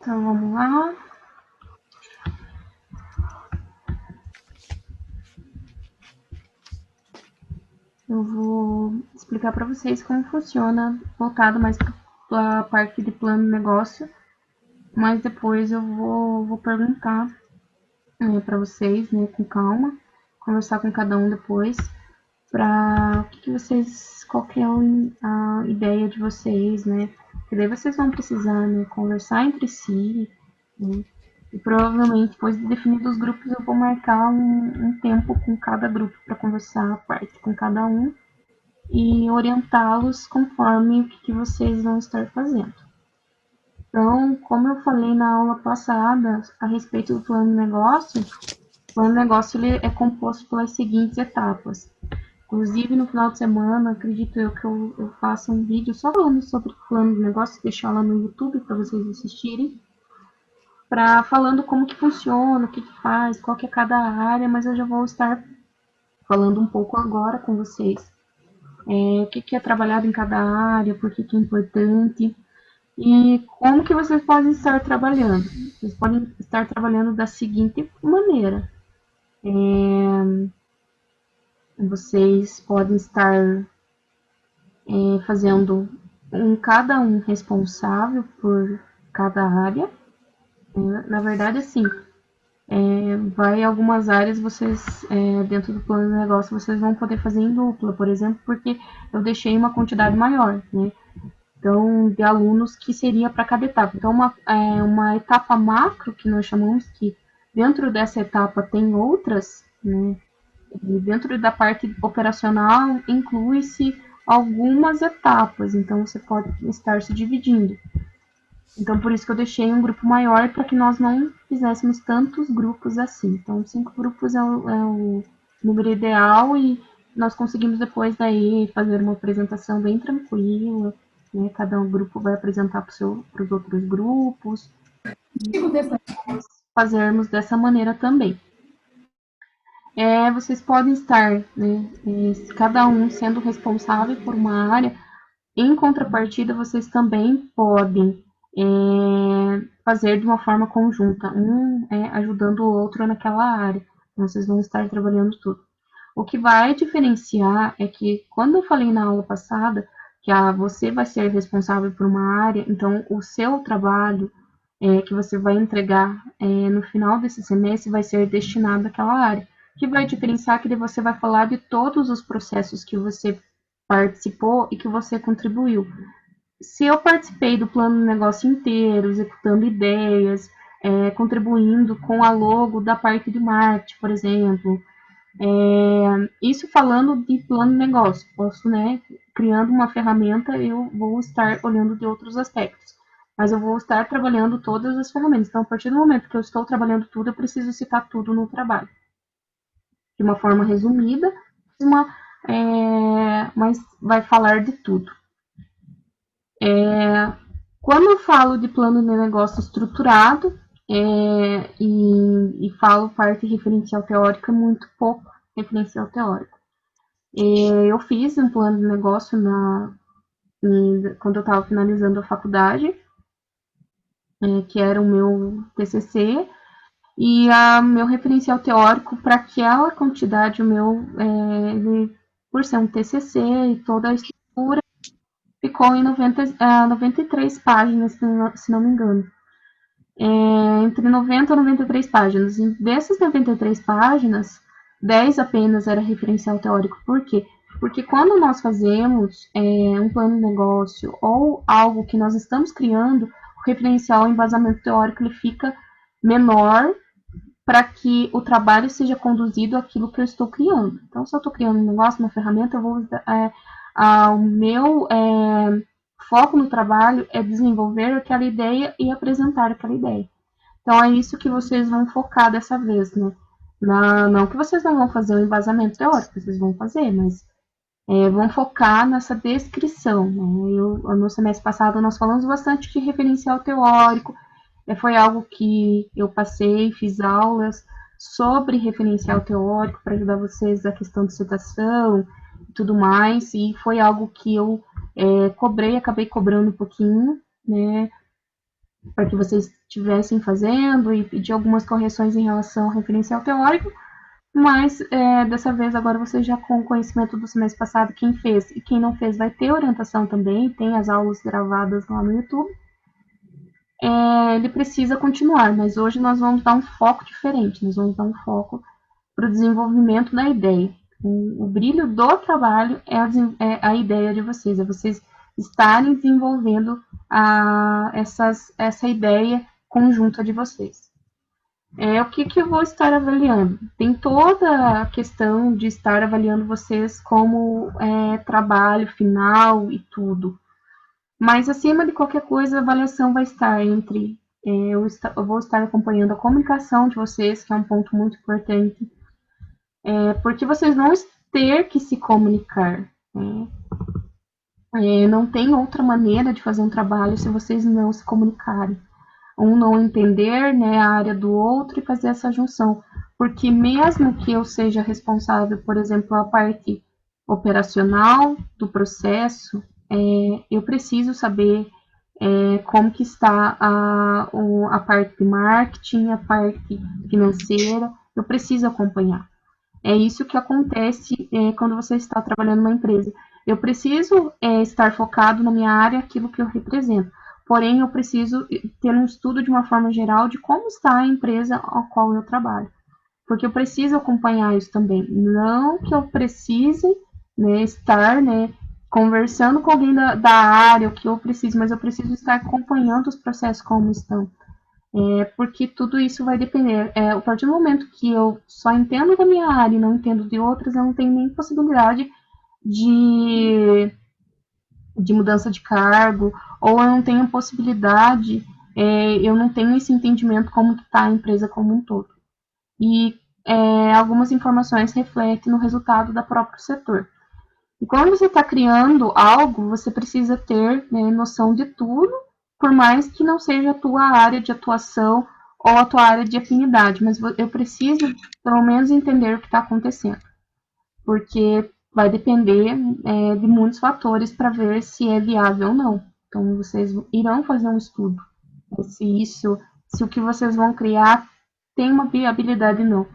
Então, vamos lá. Eu vou explicar para vocês como funciona, voltado mais para a parte de plano de negócio, mas depois eu vou perguntar para vocês, né, com calma, conversar com cada um depois, para o que vocês, qual que é a ideia de vocês, né, que daí vocês vão precisar, né, conversar entre si, né, e provavelmente depois de definidos os grupos eu vou marcar um tempo com cada grupo para conversar a parte com cada um e orientá-los conforme o que vocês vão estar fazendo. Então, como eu falei na aula passada a respeito do plano de negócio, o plano de negócio ele é composto pelas seguintes etapas. Inclusive, no final de semana, acredito eu que eu faça um vídeo só falando sobre o plano de negócio, deixar lá no YouTube para vocês assistirem, falando como que funciona, o que faz, qual que é cada área, mas eu já vou estar falando um pouco agora com vocês. O que é trabalhado em cada área, por que é importante e como que vocês podem estar trabalhando. Vocês podem estar trabalhando da seguinte maneira. Vocês podem estar fazendo cada um responsável por cada área. Na verdade, assim, vai algumas áreas vocês, dentro do plano de negócio, vocês vão poder fazer em dupla, por exemplo, porque eu deixei uma quantidade maior, né? Então, de alunos que seria para cada etapa. Então, uma etapa macro, que nós chamamos que dentro dessa etapa tem outras, né? E dentro da parte operacional inclui-se algumas etapas, então você pode estar se dividindo. Então, por isso que eu deixei um grupo maior, para que nós não fizéssemos tantos grupos assim. Então, 5 grupos é o número ideal e nós conseguimos depois daí fazer uma apresentação bem tranquila, né? Cada grupo vai apresentar para os outros grupos. E fazermos dessa maneira também. Vocês podem estar, né, cada um sendo responsável por uma área. Em contrapartida, vocês também podem fazer de uma forma conjunta, ajudando o outro naquela área. Então, vocês vão estar trabalhando tudo. O que vai diferenciar é que, quando eu falei na aula passada que você vai ser responsável por uma área, então o seu trabalho que você vai entregar no final desse semestre vai ser destinado àquela área. O que vai diferenciar é que você vai falar de todos os processos que você participou e que você contribuiu. Se eu participei do plano de negócio inteiro, executando ideias, contribuindo com a logo da parte de marketing, por exemplo, isso falando de plano de negócio, posso, né, criando uma ferramenta, eu vou estar olhando de outros aspectos, mas eu vou estar trabalhando todas as ferramentas. Então, a partir do momento que eu estou trabalhando tudo, eu preciso citar tudo no trabalho, de uma forma resumida, mas vai falar de tudo. Quando eu falo de plano de negócio estruturado, e falo parte referencial teórica, muito pouco referencial teórico. Eu fiz um plano de negócio quando eu estava finalizando a faculdade, que era o meu TCC, e meu referencial teórico para aquela quantidade, por ser um TCC e toda a estrutura, ficou em 93 páginas, se não me engano. Entre 90 e 93 páginas. E dessas 93 páginas, 10 apenas era referencial teórico. Por quê? Porque quando nós fazemos um plano de negócio ou algo que nós estamos criando, o referencial, o embasamento teórico, ele fica menor para que o trabalho seja conduzido àquilo que eu estou criando. Então, se eu estou criando um negócio, uma ferramenta, o meu foco no trabalho é desenvolver aquela ideia e apresentar aquela ideia. Então, é isso que vocês vão focar dessa vez, né? Não que vocês não vão fazer o embasamento teórico, vocês vão fazer, mas vão focar nessa descrição. Né? No semestre passado, nós falamos bastante de referencial teórico, foi algo que eu passei, fiz aulas sobre referencial teórico para ajudar vocês na questão de citação e tudo mais, e foi algo que eu acabei cobrando um pouquinho, né, para que vocês estivessem fazendo e pedir algumas correções em relação ao referencial teórico, mas dessa vez agora vocês já com o conhecimento do semestre passado, quem fez e quem não fez vai ter orientação também, tem as aulas gravadas lá no YouTube. Ele precisa continuar, mas hoje nós vamos dar um foco diferente, nós vamos dar um foco para o desenvolvimento da ideia. O brilho do trabalho é a ideia de vocês, é vocês estarem desenvolvendo essa ideia conjunta de vocês. O que eu vou estar avaliando? Tem toda a questão de estar avaliando vocês como trabalho final e tudo. Mas, acima de qualquer coisa, a avaliação vai estar entre... eu vou estar acompanhando a comunicação de vocês, que é um ponto muito importante, porque vocês vão ter que se comunicar. Não tem outra maneira de fazer um trabalho se vocês não se comunicarem. Um não entender, né, a área do outro e fazer essa junção. Porque mesmo que eu seja responsável, por exemplo, a parte operacional do processo, eu preciso saber como que está a parte de marketing, a parte financeira, eu preciso acompanhar. É isso que acontece quando você está trabalhando numa empresa. Eu preciso estar focado na minha área, aquilo que eu represento. Porém, eu preciso ter um estudo de uma forma geral de como está a empresa a qual eu trabalho. Porque eu preciso acompanhar isso também. Não que eu precise, né, estar, né, conversando com alguém da área, o que eu preciso, mas eu preciso estar acompanhando os processos como estão. Porque tudo isso vai depender. A partir do momento que eu só entendo da minha área e não entendo de outras, eu não tenho nem possibilidade de mudança de cargo, ou eu não tenho possibilidade, eu não tenho esse entendimento como está a empresa como um todo. E algumas informações refletem no resultado do próprio setor. E quando você está criando algo, você precisa ter, né, noção de tudo, por mais que não seja a tua área de atuação ou a tua área de afinidade, mas eu preciso, pelo menos, entender o que está acontecendo, porque vai depender de muitos fatores para ver se é viável ou não. Então, vocês irão fazer um estudo, se o que vocês vão criar tem uma viabilidade ou não.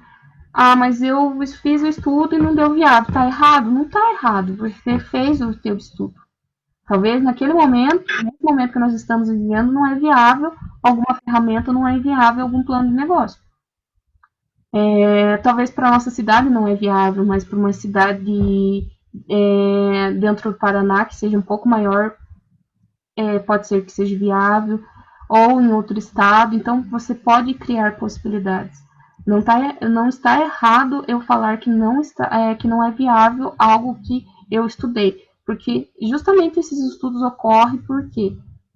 Ah, mas eu fiz o estudo e não deu viável. Tá errado? Não tá errado. Você fez o seu estudo. Talvez nesse momento que nós estamos vivendo, não é viável alguma ferramenta, não é viável algum plano de negócio. Talvez para a nossa cidade não é viável, mas para uma cidade dentro do Paraná, que seja um pouco maior, pode ser que seja viável, ou em outro estado. Então, você pode criar possibilidades. Não está errado eu falar que não é viável algo que eu estudei, porque justamente esses estudos ocorrem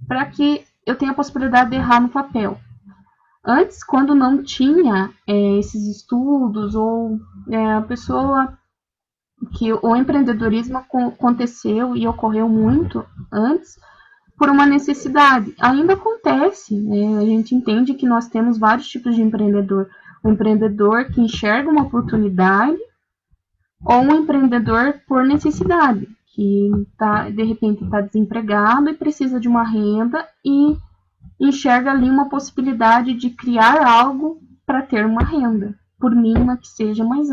para que eu tenha a possibilidade de errar no papel. Antes, quando não tinha esses estudos, ou a pessoa que o empreendedorismo aconteceu e ocorreu muito antes, por uma necessidade. Ainda acontece, né? A gente entende que nós temos vários tipos de empreendedor. O empreendedor que enxerga uma oportunidade ou um empreendedor por necessidade, que de repente está desempregado e precisa de uma renda e enxerga ali uma possibilidade de criar algo para ter uma renda, por mínima que seja, mas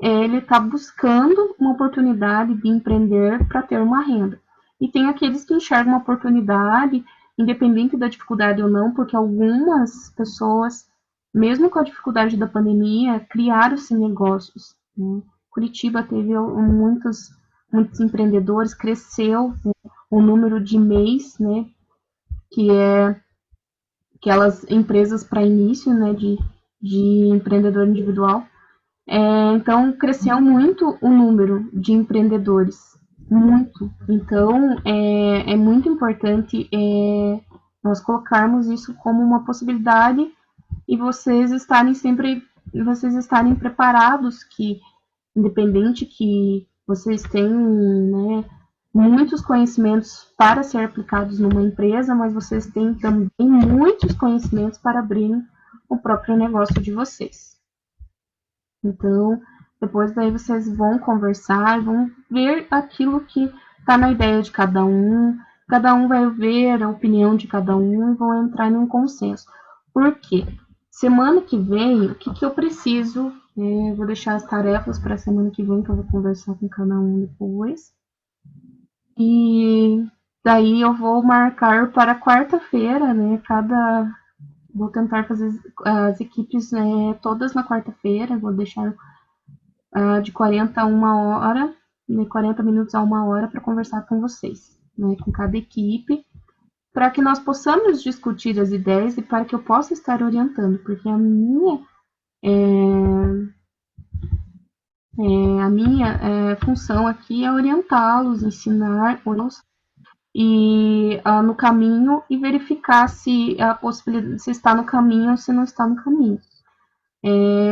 ele está buscando uma oportunidade de empreender para ter uma renda. E tem aqueles que enxergam uma oportunidade, independente da dificuldade ou não, porque algumas pessoas, mesmo com a dificuldade da pandemia, criaram-se negócios. Né? Curitiba teve muitos empreendedores, cresceu, né, o número de MEIs, né, que é aquelas empresas para início, né, de empreendedor individual. Então, cresceu muito o número de empreendedores, muito. Então, é muito importante nós colocarmos isso como uma possibilidade e vocês estarem preparados que, independente que vocês tenham, né, muitos conhecimentos para ser aplicados numa empresa, mas vocês têm também muitos conhecimentos para abrir o próprio negócio de vocês. Então, depois daí vocês vão conversar, vão ver aquilo que está na ideia de cada um vai ver a opinião de cada um e vão entrar em um consenso. Por quê? Semana que vem, o que eu preciso? Vou deixar as tarefas para a semana que vem, que eu vou conversar com cada um depois. E daí eu vou marcar para quarta-feira, né? Vou tentar fazer as equipes todas na quarta-feira, vou deixar de 40 a 1 hora, de 40 minutos a 1 hora para conversar com vocês, né, com cada equipe, para que nós possamos discutir as ideias e para que eu possa estar orientando, porque a minha função aqui é orientá-los, ensinar-los e no caminho e verificar se a possibilidade se está no caminho ou se não está no caminho.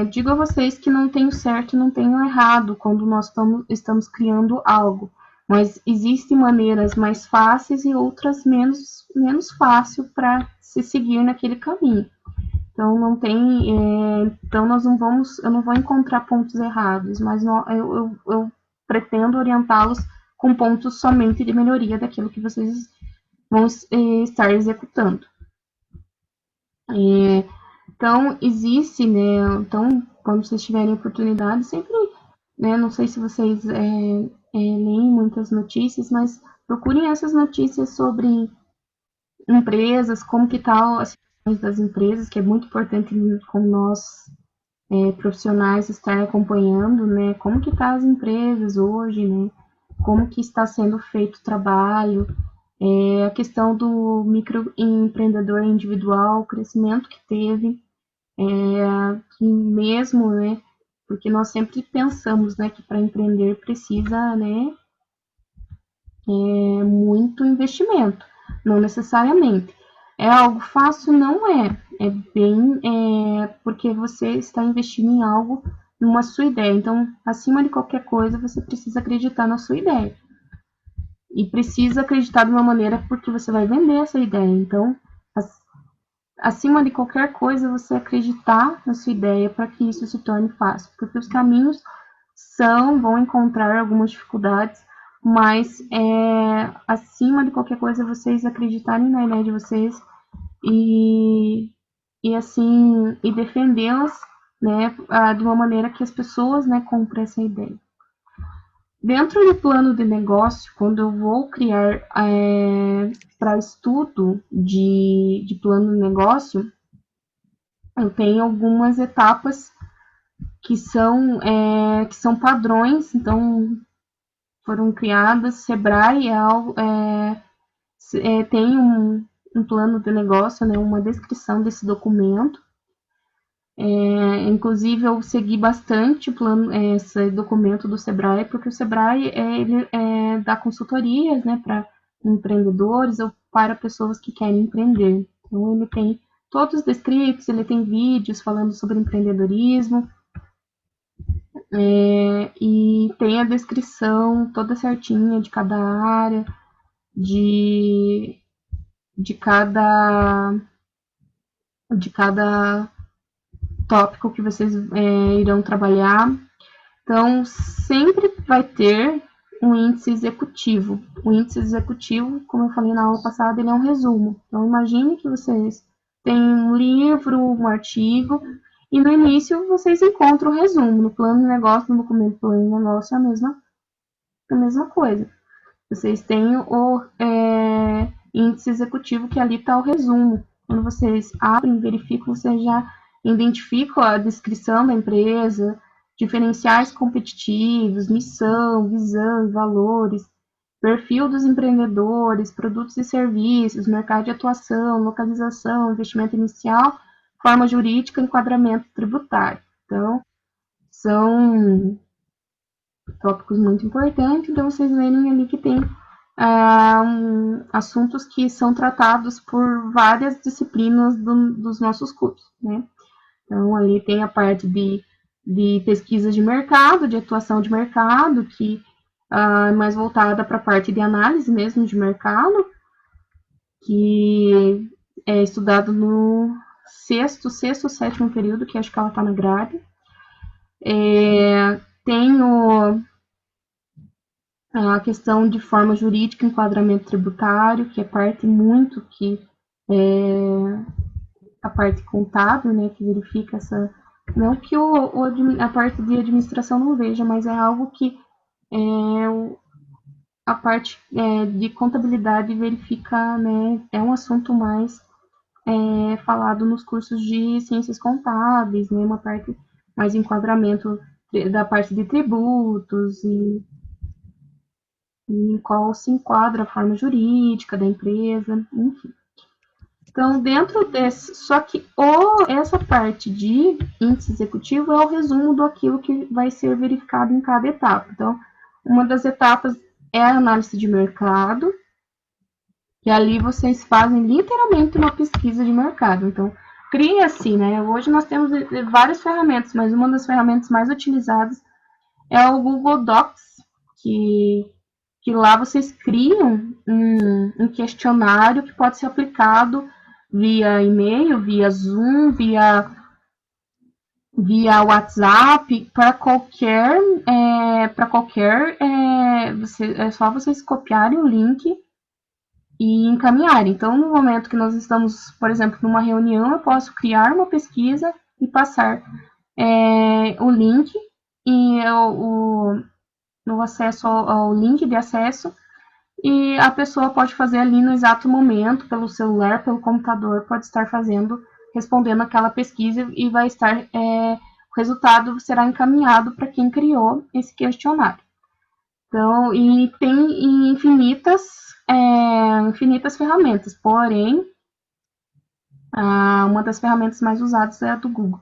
Digo a vocês que não tem o certo e não tem o errado quando nós estamos criando algo, mas existem maneiras mais fáceis e outras menos fácil para se seguir naquele caminho. Então não tem, então eu não vou encontrar pontos errados, mas eu pretendo orientá-los com pontos somente de melhoria daquilo que vocês vão estar executando. Então, existe, né? Então, quando vocês tiverem oportunidade, sempre, né? Não sei se vocês leem muitas notícias, mas procurem essas notícias sobre empresas, como que tá as situações das empresas, que é muito importante como nós profissionais estar acompanhando, né? Como que tá as empresas hoje, né? Como que está sendo feito o trabalho, a questão do microempreendedor individual, o crescimento que teve, que mesmo, né, porque nós sempre pensamos, né, que para empreender precisa, né, muito investimento, não necessariamente. É algo fácil? Não é. É bem, porque você está investindo em algo, numa sua ideia. Então, acima de qualquer coisa, você precisa acreditar na sua ideia. E precisa acreditar de uma maneira porque você vai vender essa ideia. Então, acima de qualquer coisa, você acreditar na sua ideia para que isso se torne fácil. Porque os caminhos vão encontrar algumas dificuldades, mas acima de qualquer coisa, vocês acreditarem na ideia de vocês e assim, e defendê-las, né, de uma maneira que as pessoas, né, comprem essa ideia. Dentro do plano de negócio, quando eu vou criar para estudo de plano de negócio, eu tenho algumas etapas que são padrões, então foram criadas. Sebrae tem um plano de negócio, né, uma descrição desse documento. Inclusive, eu segui bastante esse documento do Sebrae, porque o Sebrae ele dá consultorias, né, para empreendedores ou para pessoas que querem empreender. Então, ele tem todos descritos, ele tem vídeos falando sobre empreendedorismo, e tem a descrição toda certinha de cada área, de cada, de cada tópico que vocês irão trabalhar. Então, sempre vai ter um índice executivo. O índice executivo, como eu falei na aula passada, ele é um resumo. Então, imagine que vocês têm um livro, um artigo, e no início vocês encontram o resumo. No plano de negócio, no documento do plano de negócio, é a mesma coisa. Vocês têm o índice executivo, que ali está o resumo. Quando vocês abrem, verificam, vocês já identificam a descrição da empresa, diferenciais competitivos, missão, visão, valores, perfil dos empreendedores, produtos e serviços, mercado de atuação, localização, investimento inicial, forma jurídica, enquadramento tributário. Então, são tópicos muito importantes, então vocês verem ali que tem assuntos que são tratados por várias disciplinas dos nossos cursos, né? Então, ali tem a parte de pesquisa de mercado, de atuação de mercado, que é mais voltada para a parte de análise mesmo de mercado, que é estudado no sexto, sétimo período, que acho que ela está na grade. Tem a questão de forma jurídica, enquadramento tributário, que é parte muito que a parte contábil, né, que verifica essa. Não que a parte de administração não veja, mas é algo que a parte de contabilidade verifica, né, é um assunto mais falado nos cursos de ciências contábeis, né, uma parte mais enquadramento da parte de tributos e em qual se enquadra a forma jurídica da empresa, enfim. Então, dentro desse, só que essa parte de índice executivo é o resumo do aquilo que vai ser verificado em cada etapa. Então, uma das etapas é a análise de mercado, e ali vocês fazem literalmente uma pesquisa de mercado. Então, cria-se, né? Hoje nós temos várias ferramentas, mas uma das ferramentas mais utilizadas é o Google Docs, que lá vocês criam um questionário que pode ser aplicado via e-mail, via Zoom, via WhatsApp, para qualquer, é só vocês copiarem o link e encaminharem. Então, no momento que nós estamos, por exemplo, numa reunião, eu posso criar uma pesquisa e passar o link e no acesso ao link de acesso, e a pessoa pode fazer ali no exato momento, pelo celular, pelo computador, pode estar respondendo aquela pesquisa e vai estar, o resultado será encaminhado para quem criou esse questionário. Então, e tem infinitas ferramentas, porém, uma das ferramentas mais usadas é a do Google.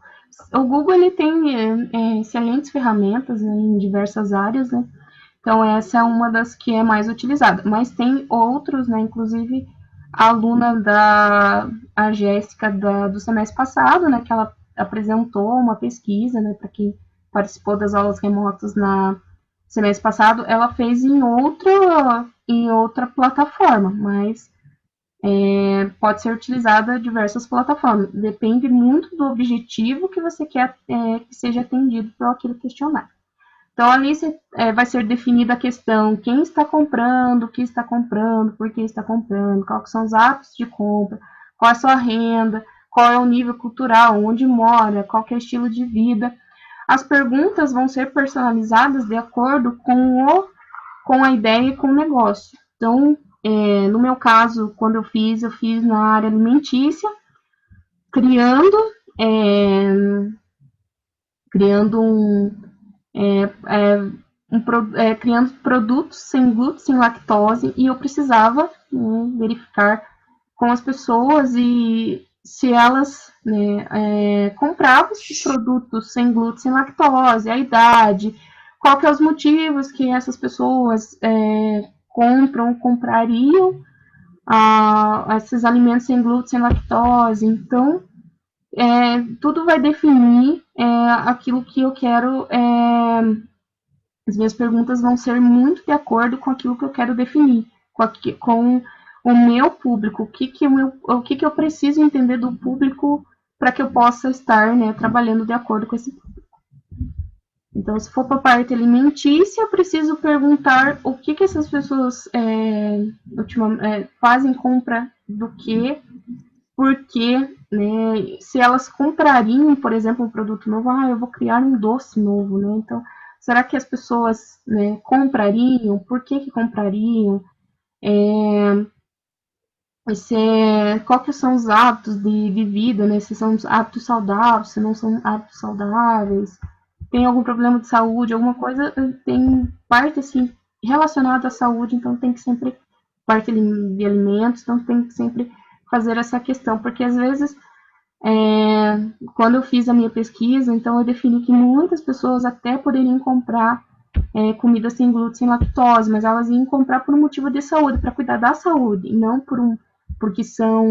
O Google ele tem excelentes ferramentas, né, em diversas áreas, né? Então, essa é uma das que é mais utilizada. Mas tem outros, né? Inclusive, a aluna a Jéssica do semestre passado, né? Que ela apresentou uma pesquisa, né? Para quem participou das aulas remotas no semestre passado, ela fez em outra plataforma, mas pode ser utilizada em diversas plataformas. Depende muito do objetivo que você quer que seja atendido por aquele questionário. Então, ali vai ser definida a questão: quem está comprando, o que está comprando, por que está comprando, quais são os hábitos de compra, qual é a sua renda, qual é o nível cultural, onde mora, qual é o estilo de vida. As perguntas vão ser personalizadas de acordo com a ideia e com o negócio. Então, no meu caso, quando eu fiz na área alimentícia, criando criando produtos sem glúten, sem lactose, e eu precisava, né, verificar com as pessoas e se elas, né, compravam esses produtos sem glúten, sem lactose, a idade, qual que é os motivos que essas pessoas comprariam esses alimentos sem glúten, sem lactose. Então, tudo vai definir aquilo que eu quero. As minhas perguntas vão ser muito de acordo com aquilo que eu quero definir, com o meu público, o que eu preciso entender do público para que eu possa estar, né, trabalhando de acordo com esse público. Então, se for para a parte alimentícia, eu preciso perguntar o que essas pessoas fazem compra do que, por quê, né? Se elas comprariam, por exemplo, um produto novo, eu vou criar um doce novo, né? Então, será que as pessoas, né, comprariam? Por que comprariam? Qual que são os hábitos de vida, né? Se são hábitos saudáveis, se não são hábitos saudáveis, tem algum problema de saúde, alguma coisa, tem parte assim relacionada à saúde, então tem que sempre parte de alimentos, então tem que sempre fazer essa questão, porque às vezes quando eu fiz a minha pesquisa, então eu defini que muitas pessoas até poderiam comprar comida sem glúten, sem lactose, mas elas iam comprar por um motivo de saúde, para cuidar da saúde, e não porque são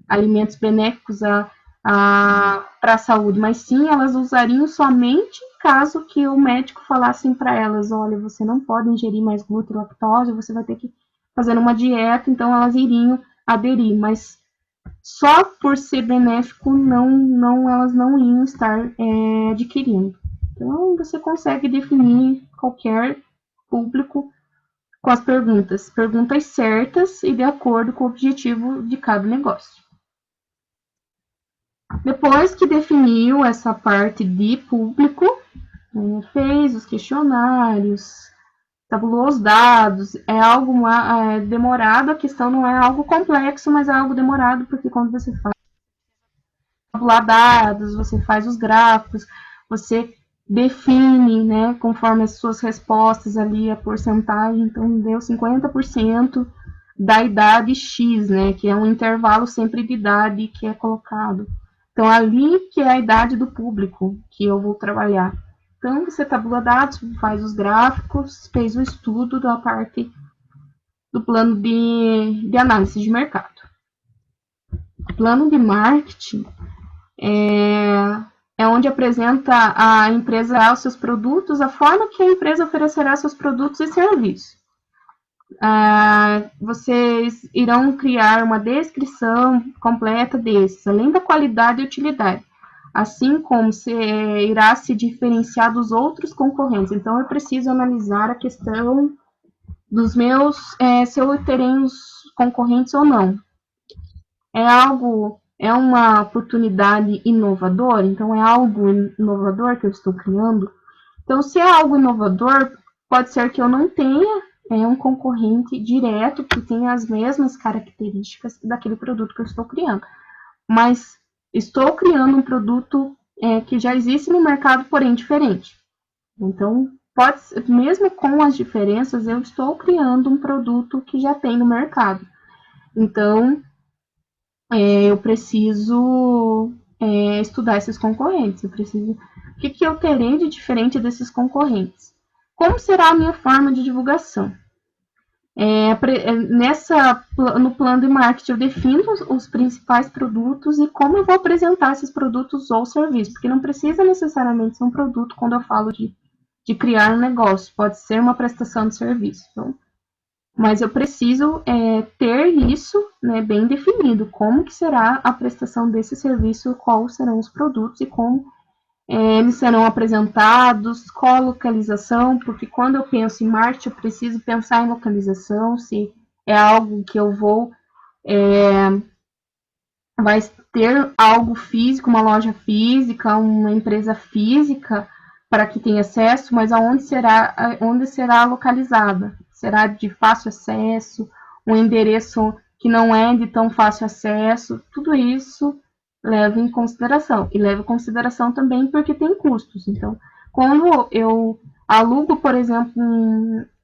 alimentos benéficos para a saúde, mas sim elas usariam somente caso que o médico falasse para elas, olha, você não pode ingerir mais glúten e lactose, você vai ter que fazer uma dieta, então elas iriam aderir, mas só por ser benéfico, elas não iam estar adquirindo. Então, você consegue definir qualquer público com as perguntas certas e de acordo com o objetivo de cada negócio. Depois que definiu essa parte de público, fez os questionários, tabulou os dados, é algo demorado, a questão não é algo complexo, mas é algo demorado, porque quando você faz tabular dados, você faz os gráficos, você define, né, conforme as suas respostas ali, a porcentagem, então deu 50% da idade X, né, que é um intervalo sempre de idade que é colocado. Então, ali que é a idade do público que eu vou trabalhar. Então, você tabula dados, faz os gráficos, fez o estudo da parte do plano de análise de mercado. O plano de marketing é onde apresenta a empresa os seus produtos, a forma que a empresa oferecerá seus produtos e serviços. Vocês irão criar uma descrição completa desses, além da qualidade e utilidade, assim como se irá se diferenciar dos outros concorrentes. Então, eu preciso analisar a questão dos meus, se eu terei os concorrentes ou não. É uma oportunidade inovadora, então é algo inovador que eu estou criando. Então, se é algo inovador, pode ser que eu não tenha um concorrente direto que tenha as mesmas características daquele produto que eu estou criando. Mas estou criando um produto que já existe no mercado, porém diferente. Então, mesmo com as diferenças, eu estou criando um produto que já tem no mercado. Então, eu preciso estudar esses concorrentes. O que eu terei de diferente desses concorrentes? Como será a minha forma de divulgação? No plano de marketing, eu defino os principais produtos e como eu vou apresentar esses produtos ou serviços, porque não precisa necessariamente ser um produto quando eu falo de criar um negócio, pode ser uma prestação de serviço. Então, mas eu preciso ter isso, né, bem definido, como que será a prestação desse serviço, quais serão os produtos e como eles serão apresentados, qual a localização, porque quando eu penso em marketing, eu preciso pensar em localização, se é algo que eu vai ter algo físico, uma loja física, uma empresa física, para que tenha acesso, mas onde será localizada? Será de fácil acesso, um endereço que não é de tão fácil acesso? Tudo isso leva em consideração. E leva em consideração também porque tem custos. Então, quando eu alugo, por exemplo,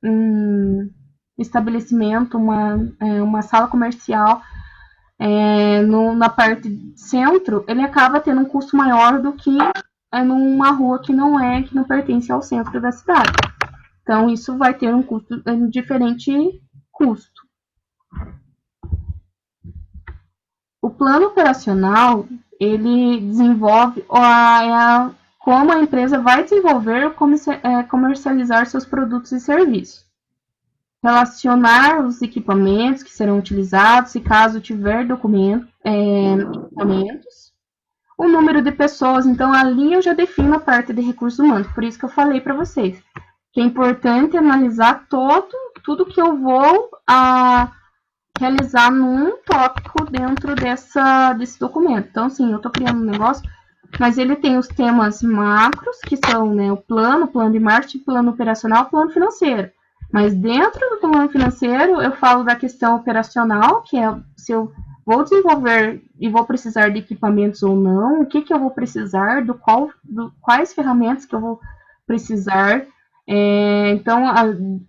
um estabelecimento, uma sala comercial, na parte centro, ele acaba tendo um custo maior do que numa rua que não pertence ao centro da cidade. Então, isso vai ter um diferente custo. O plano operacional, ele desenvolve como a empresa vai desenvolver ou comercializar seus produtos e serviços. relacionar os equipamentos que serão utilizados, se caso tiver equipamentos, o número de pessoas. Então, ali eu já defino a parte de recursos humanos. Por isso que eu falei para vocês que é importante analisar tudo que eu vou realizar num tópico dentro desse documento. Então, sim, eu estou criando um negócio, mas ele tem os temas macros, que são, né, o plano de marketing, plano operacional, plano financeiro. Mas dentro do plano financeiro, eu falo da questão operacional, que é se eu vou desenvolver e vou precisar de equipamentos ou não, o que eu vou precisar, quais ferramentas que eu vou precisar. Então, a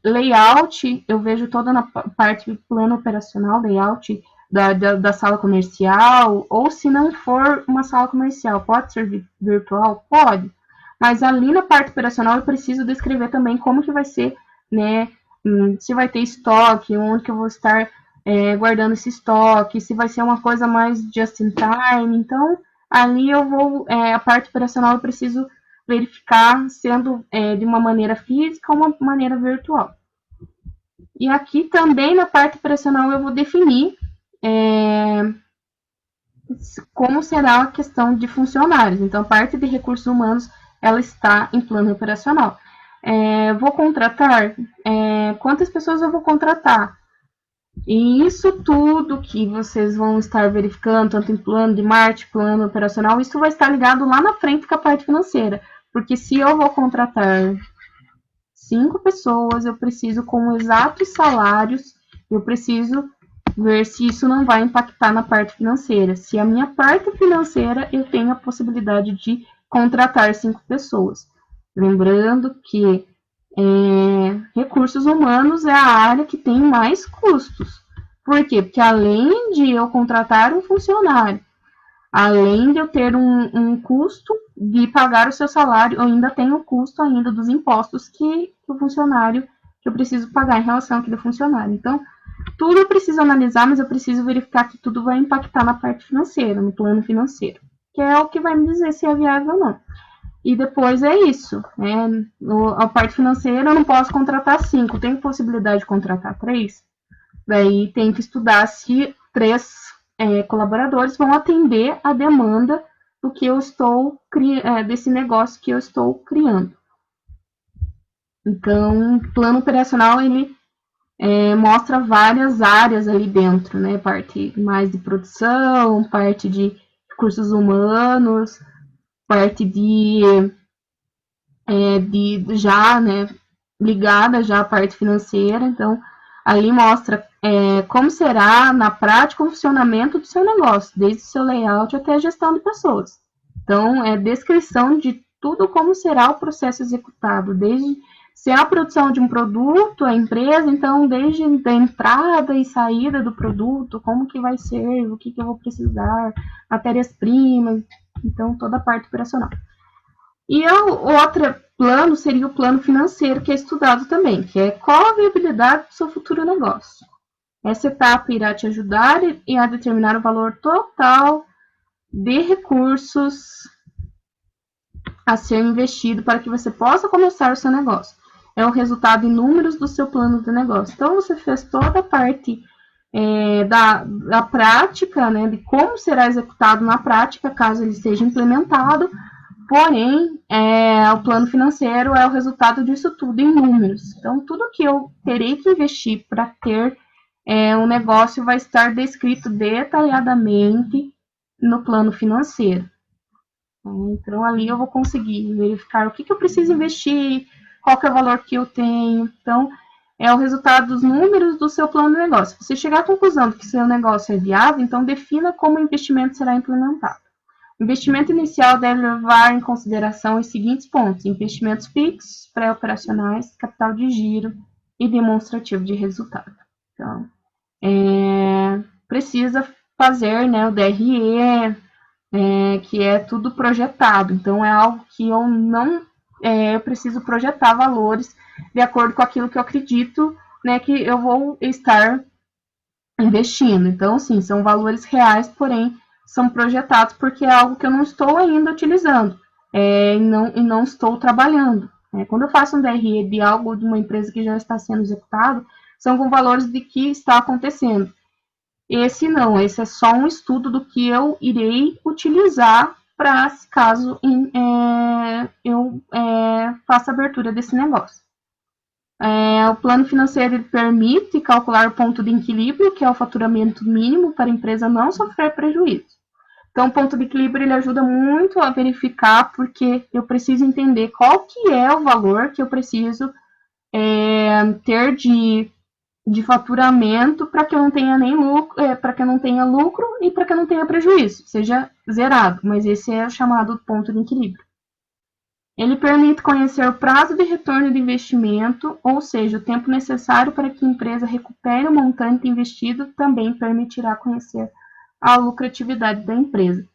layout, eu vejo toda na parte do plano operacional, layout da sala comercial, ou se não for uma sala comercial, pode ser virtual? Pode. Mas ali na parte operacional eu preciso descrever também como que vai ser, né, se vai ter estoque, onde que eu vou estar guardando esse estoque, se vai ser uma coisa mais just in time. Então, ali eu vou, a parte operacional eu preciso verificar sendo de uma maneira física ou uma maneira virtual. E aqui também na parte operacional eu vou definir como será a questão de funcionários. Então, a parte de recursos humanos ela está em plano operacional. Vou contratar? Quantas pessoas eu vou contratar? E isso tudo que vocês vão estar verificando, tanto em plano de marketing, plano operacional, isso vai estar ligado lá na frente com a parte financeira. Porque se eu vou contratar 5 pessoas, eu preciso com exatos salários, eu preciso ver se isso não vai impactar na parte financeira. Se a minha parte financeira, eu tenho a possibilidade de contratar 5 pessoas. Lembrando que recursos humanos é a área que tem mais custos. Por quê? Porque além de eu contratar um funcionário, além de eu ter um custo de pagar o seu salário, eu ainda tenho o custo ainda dos impostos que o funcionário, que eu preciso pagar em relação àquele funcionário. Então, tudo eu preciso analisar, mas eu preciso verificar que tudo vai impactar na parte financeira, no plano financeiro, que é o que vai me dizer se é viável ou não. E depois é isso, né? A parte financeira eu não posso contratar 5, tenho possibilidade de contratar 3, daí tem que estudar se 3 colaboradores vão atender a demanda do que eu estou desse negócio que eu estou criando. Então, o plano operacional ele mostra várias áreas ali dentro, né? Parte mais de produção, parte de recursos humanos, parte de já, né, ligada já à parte financeira. Então, ali mostra como será na prática o funcionamento do seu negócio, desde o seu layout até a gestão de pessoas. Então, é descrição de tudo como será o processo executado, desde se é a produção de um produto, a empresa, então desde a entrada e saída do produto, como que vai ser, o que eu vou precisar, matérias-primas, então toda a parte operacional. E o outro plano seria o plano financeiro, que é estudado também, que é qual a viabilidade do seu futuro negócio. Essa etapa irá te ajudar a determinar o valor total de recursos a ser investido para que você possa começar o seu negócio. É o resultado em números do seu plano de negócio. Então, você fez toda a parte da prática, né, de como será executado na prática, caso ele seja implementado. Porém, o plano financeiro é o resultado disso tudo em números. Então, tudo que eu terei que investir para ter um negócio vai estar descrito detalhadamente no plano financeiro. Então, ali eu vou conseguir verificar o que eu preciso investir, qual que é o valor que eu tenho. Então, é o resultado dos números do seu plano de negócio. Se você chegar à conclusão de que seu negócio é viável, então defina como o investimento será implementado. O investimento inicial deve levar em consideração os seguintes pontos: investimentos fixos, pré-operacionais, capital de giro e demonstrativo de resultado. Então, precisa fazer, né, o DRE, que é tudo projetado. Então, é algo que eu não eu preciso projetar valores de acordo com aquilo que eu acredito, né, que eu vou estar investindo. Então, sim, são valores reais, porém são projetados porque é algo que eu não estou ainda utilizando e não estou trabalhando. Quando eu faço um DRE de algo de uma empresa que já está sendo executado, são com valores de que está acontecendo. Esse não, esse é só um estudo do que eu irei utilizar para caso eu faça a abertura desse negócio. O plano financeiro permite calcular o ponto de equilíbrio, que é o faturamento mínimo para a empresa não sofrer prejuízo. Então, o ponto de equilíbrio ele ajuda muito a verificar, porque eu preciso entender qual que é o valor que eu preciso ter de faturamento para que eu não tenha nem lucro, para que eu não tenha lucro e para que eu não tenha prejuízo, seja zerado. Mas esse é o chamado ponto de equilíbrio. Ele permite conhecer o prazo de retorno de investimento, ou seja, o tempo necessário para que a empresa recupere o montante investido, também permitirá conhecer a lucratividade da empresa.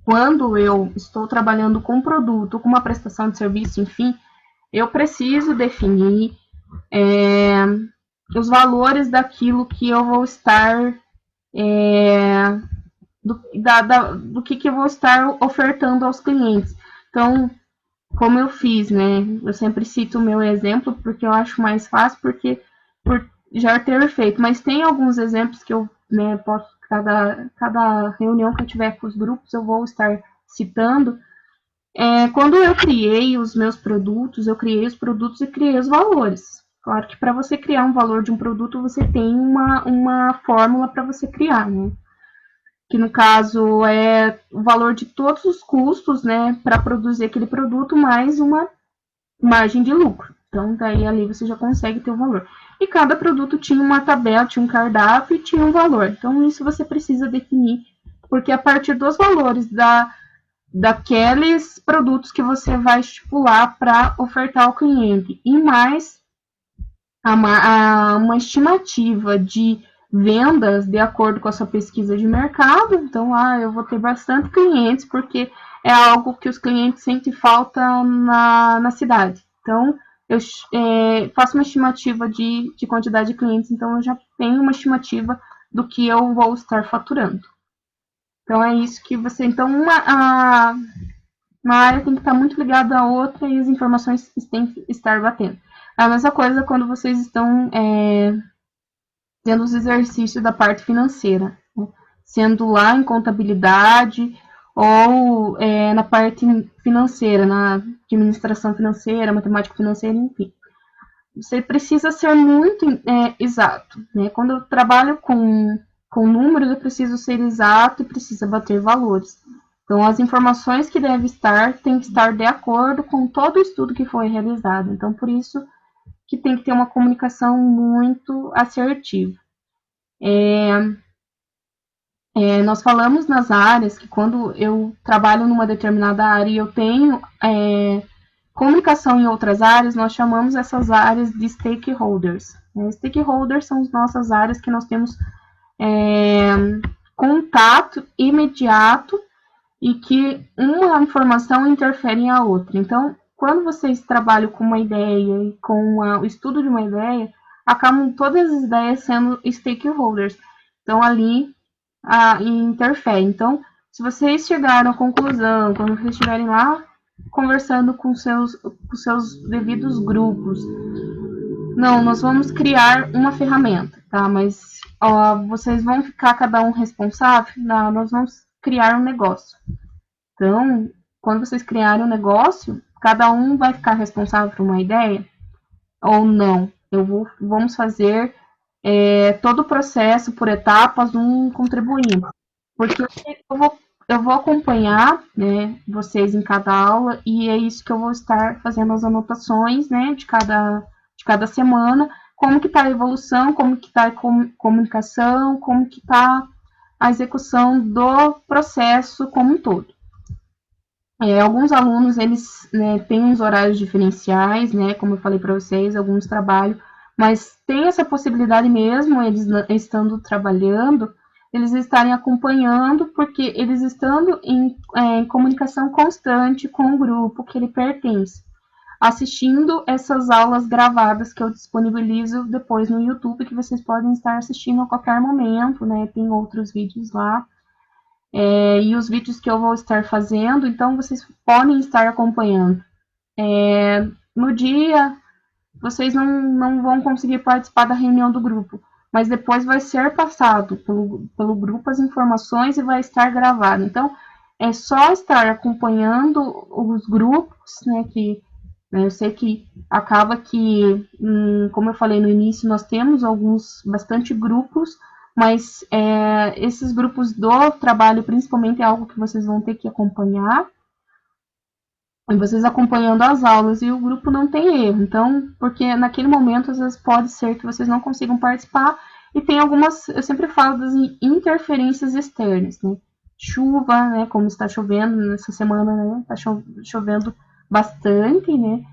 Quando eu estou trabalhando com um produto, com uma prestação de serviço, enfim, eu preciso definir os valores daquilo que eu vou estar do que eu vou estar ofertando aos clientes. Então, como eu fiz, né? Eu sempre cito o meu exemplo porque eu acho mais fácil, porque por já ter feito. Mas tem alguns exemplos que eu posso, cada reunião que eu tiver com os grupos, eu vou estar citando. Quando eu criei os meus produtos, eu criei os produtos e criei os valores. Claro que para você criar um valor de um produto, você tem uma fórmula para você criar, né? Que no caso é o valor de todos os custos, né, para produzir aquele produto, mais uma margem de lucro. Então, daí ali você já consegue ter o valor. E cada produto tinha uma tabela, tinha um cardápio e tinha um valor. Então, isso você precisa definir, porque a partir dos valores daqueles produtos que você vai estipular para ofertar ao cliente, e mais uma estimativa de vendas de acordo com a sua pesquisa de mercado. Então, eu vou ter bastante clientes, porque é algo que os clientes sentem falta na cidade. Então, eu faço uma estimativa de quantidade de clientes, então eu já tenho uma estimativa do que eu vou estar faturando. Então, é isso que você... Então, uma área tem que estar muito ligada à outra e as informações têm que estar batendo. A mesma coisa quando vocês estão tendo os exercícios da parte financeira, né? Sendo lá em contabilidade ou na parte financeira, na administração financeira, matemática financeira, enfim. Você precisa ser muito exato, né? Quando eu trabalho com números, eu preciso ser exato e precisa bater valores. Então, as informações que devem estar, tem que estar de acordo com todo o estudo que foi realizado. Então, por isso que tem que ter uma comunicação muito assertiva. Nós falamos nas áreas que quando eu trabalho numa determinada área e eu tenho comunicação em outras áreas, nós chamamos essas áreas de stakeholders. Stakeholders são as nossas áreas que nós temos contato imediato e que uma informação interfere em a outra. Então, quando vocês trabalham com uma ideia e com o estudo de uma ideia, acabam todas as ideias sendo stakeholders. Então, ali interfere. Então, se vocês chegaram à conclusão, quando vocês estiverem lá conversando com seus devidos grupos, não, nós vamos criar uma ferramenta, tá? Mas vocês vão ficar cada um responsável? Não, nós vamos criar um negócio. Então, quando vocês criarem um negócio, cada um vai ficar responsável por uma ideia? Ou não? Vamos fazer todo o processo por etapas, um contribuindo. Porque eu vou acompanhar, né, vocês em cada aula, e é isso que eu vou estar fazendo as anotações, né, de cada semana, como que está a evolução, como que está a comunicação, como que está a execução do processo como um todo. Alguns alunos, eles têm uns horários diferenciais, né, como eu falei para vocês, alguns trabalham, mas tem essa possibilidade mesmo, eles estando trabalhando, eles estarem acompanhando, porque eles estando em comunicação constante com o grupo que ele pertence, assistindo essas aulas gravadas que eu disponibilizo depois no YouTube, que vocês podem estar assistindo a qualquer momento, né, tem outros vídeos lá, e os vídeos que eu vou estar fazendo, então vocês podem estar acompanhando. No dia vocês não vão conseguir participar da reunião do grupo, mas depois vai ser passado pelo grupo as informações e vai estar gravado. Então, é só estar acompanhando os grupos, né, que né, eu sei que acaba que, como eu falei no início, nós temos bastante grupos, mas esses grupos do trabalho, principalmente, é algo que vocês vão ter que acompanhar, e vocês acompanhando as aulas e o grupo não tem erro. Então, porque naquele momento, às vezes pode ser que vocês não consigam participar e tem algumas, eu sempre falo das interferências externas, né? Chuva, né? Como está chovendo nessa semana, né? Está chovendo bastante, né?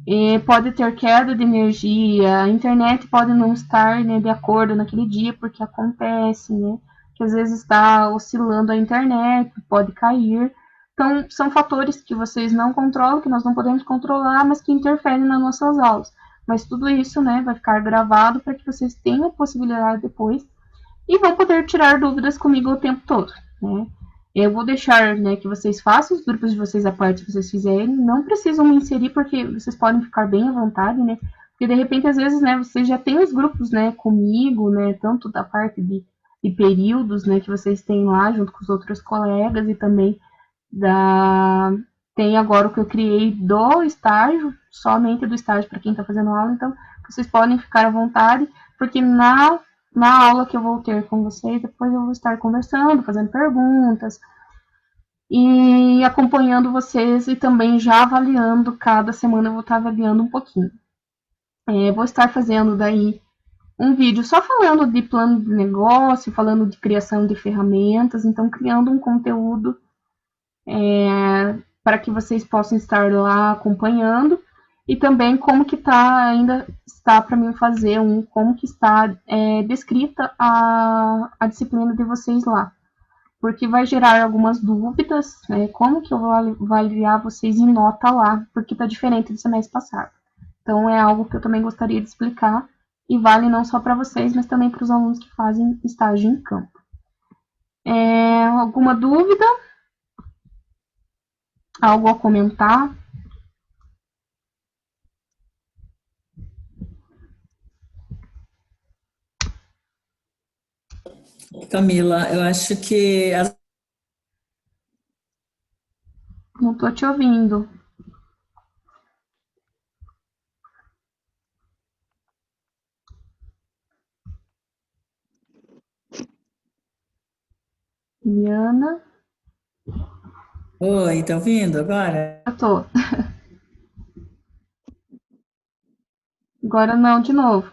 E pode ter queda de energia, a internet pode não estar, né, de acordo naquele dia, porque acontece, né? Que às vezes está oscilando a internet, pode cair. Então, são fatores que vocês não controlam, que nós não podemos controlar, mas que interferem nas nossas aulas. Mas tudo isso, né, vai ficar gravado para que vocês tenham a possibilidade depois e vão poder tirar dúvidas comigo o tempo todo, né? Eu vou deixar, né, que vocês façam os grupos de vocês a parte que vocês fizerem, não precisam me inserir porque vocês podem ficar bem à vontade, né? Porque de repente às vezes, né, vocês já têm os grupos, né, comigo, né, tanto da parte de períodos, né, que vocês têm lá junto com os outros colegas e também da tem agora o que eu criei do estágio, somente do estágio para quem está fazendo aula, então vocês podem ficar à vontade, porque na aula que eu vou ter com vocês, depois eu vou estar conversando, fazendo perguntas e acompanhando vocês e também já avaliando, cada semana eu vou estar avaliando um pouquinho. Vou estar fazendo daí um vídeo só falando de plano de negócio, falando de criação de ferramentas, então criando um conteúdo para que vocês possam estar lá acompanhando e também como que tá ainda está para mim fazer como que está descrita a disciplina de vocês lá, porque vai gerar algumas dúvidas, né, como que eu vou avaliar vocês em nota lá, porque está diferente do semestre passado. Então é algo que eu também gostaria de explicar e vale não só para vocês, mas também para os alunos que fazem estágio em campo. Alguma dúvida? Algo a comentar? Camila, eu acho que Não estou te ouvindo. Liana, Oi, tá ouvindo agora? eu tô. Agora não, de novo.